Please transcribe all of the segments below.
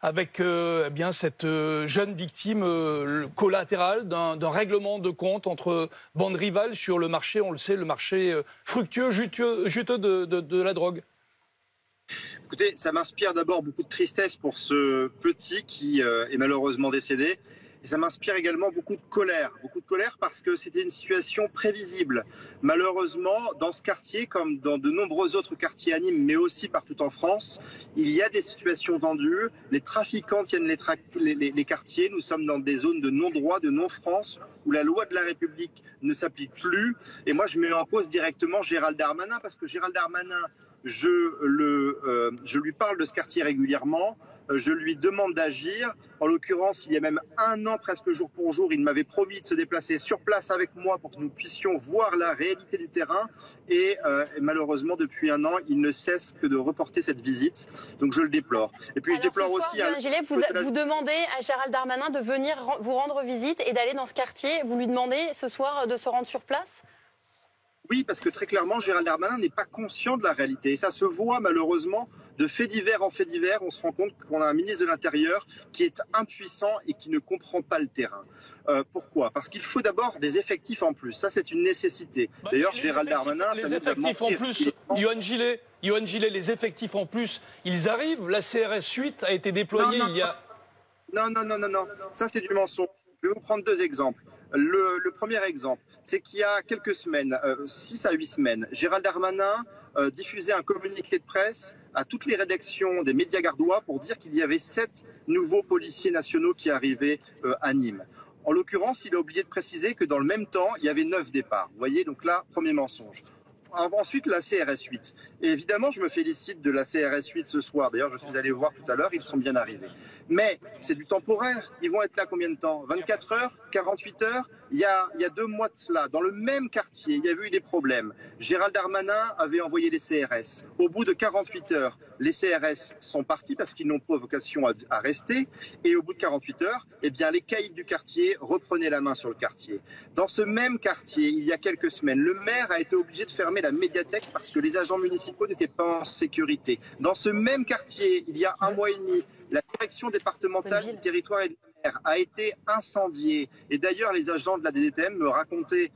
avec eh bien cette jeune victime collatérale d'un règlement de compte entre bandes rivales sur le marché, on le sait, le marché fructueux, juteux de la drogue. Écoutez, ça m'inspire d'abord beaucoup de tristesse pour ce petit qui est malheureusement décédé. Et ça m'inspire également beaucoup de colère parce que c'était une situation prévisible. Malheureusement, dans ce quartier, comme dans de nombreux autres quartiers à Nîmes, mais aussi partout en France, il y a des situations tendues. Les trafiquants tiennent les quartiers. Nous sommes dans des zones de non-droit, de non-France, où la loi de la République ne s'applique plus. Et moi, je mets en cause directement Gérald Darmanin parce que Gérald Darmanin, je lui parle de ce quartier régulièrement, je lui demande d'agir. En l'occurrence, il y a même un an, presque jour pour jour, il m'avait promis de se déplacer sur place avec moi pour que nous puissions voir la réalité du terrain. Et malheureusement, depuis un an, il ne cesse que de reporter cette visite. Donc je le déplore. Et puis alors, je déplore aussi... Yohann Gillet, vous demandez à Gérald Darmanin de venir vous rendre visite et d'aller dans ce quartier. Vous lui demandez ce soir de se rendre sur place ? Oui, parce que très clairement, Gérald Darmanin n'est pas conscient de la réalité. Et ça se voit malheureusement de fait divers en fait divers. On se rend compte qu'on a un ministre de l'Intérieur qui est impuissant et qui ne comprend pas le terrain. Pourquoi? Parce qu'il faut d'abord des effectifs en plus. Ça, c'est une nécessité. D'ailleurs, Gérald Darmanin, ça nous a menti. En plus, Yohann Gillet, les effectifs en plus, ils arrivent. La CRS 8 a été déployée il y a... Non. Ça, c'est du mensonge. Je vais vous prendre deux exemples. Le premier exemple, c'est qu'il y a quelques semaines, 6 à 8 semaines, Gérald Darmanin diffusait un communiqué de presse à toutes les rédactions des médias gardois pour dire qu'il y avait 7 nouveaux policiers nationaux qui arrivaient à Nîmes. En l'occurrence, il a oublié de préciser que dans le même temps, il y avait 9 départs. Vous voyez, donc là, premier mensonge. Ensuite, la CRS 8. Et évidemment, je me félicite de la CRS 8 ce soir. D'ailleurs, je suis allé voir tout à l'heure, ils sont bien arrivés. Mais c'est du temporaire. Ils vont être là combien de temps? 24 heures? 48 heures? Il y a 2 mois de cela, dans le même quartier, il y avait eu des problèmes. Gérald Darmanin avait envoyé les CRS. Au bout de 48 heures, les CRS sont partis parce qu'ils n'ont pas vocation à rester. Et au bout de 48 heures, eh bien, les caïds du quartier reprenaient la main sur le quartier. Dans ce même quartier, il y a quelques semaines, le maire a été obligé de fermer la médiathèque parce que les agents municipaux n'étaient pas en sécurité. Dans ce même quartier, il y a un mois et demi, la direction départementale du territoire et de la mer a été incendiée. Et d'ailleurs, les agents de la DDTM me racontaient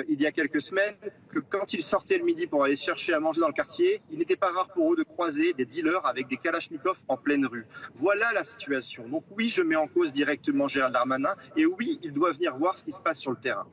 il y a quelques semaines que quand ils sortaient le midi pour aller chercher à manger dans le quartier, il n'était pas rare pour eux de croiser des dealers avec des kalachnikovs en pleine rue. Voilà la situation. Donc oui, je mets en cause directement Gérald Darmanin et oui, il doit venir voir ce qui se passe sur le terrain.